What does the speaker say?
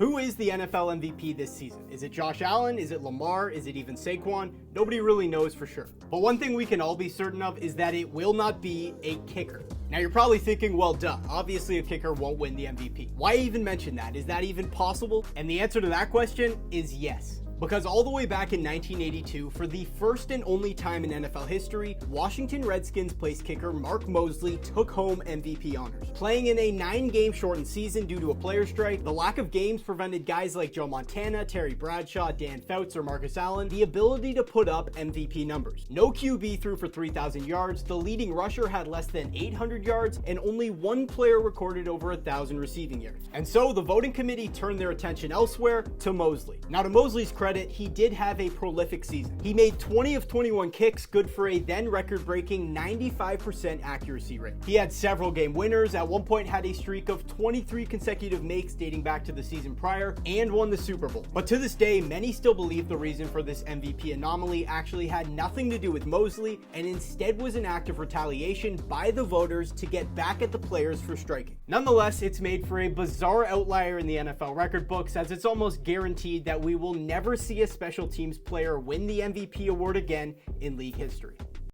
Who is the NFL MVP this season? Is it Josh Allen? Is it Lamar? Is it even Saquon? Nobody really knows for sure. But one thing we can all be certain of is that it will not be a kicker. Now you're probably thinking, well, duh, obviously a kicker won't win the MVP. Why even mention that? Is that even possible? And the answer to that question is yes. Because all the way back in 1982, for the first and only time in NFL history, Washington Redskins place kicker Mark Moseley took home MVP honors. Playing in a 9-game shortened season due to a player strike, the lack of games prevented guys like Joe Montana, Terry Bradshaw, Dan Fouts, or Marcus Allen the ability to put up MVP numbers. No QB threw for 3,000 yards, the leading rusher had less than 800 yards, and only one player recorded over 1,000 receiving yards. And so the voting committee turned their attention elsewhere to Moseley. Now to Moseley's credit, he did have a prolific season. He made 20 of 21 kicks, good for a then record-breaking 95% accuracy rate. He had several game winners, at one point had a streak of 23 consecutive makes dating back to the season prior, and won the Super Bowl. But to this day, many still believe the reason for this MVP anomaly actually had nothing to do with Moseley, and instead was an act of retaliation by the voters to get back at the players for striking. Nonetheless, it's made for a bizarre outlier in the NFL record books, as it's almost guaranteed that we will never see a special teams player win the MVP award again in league history.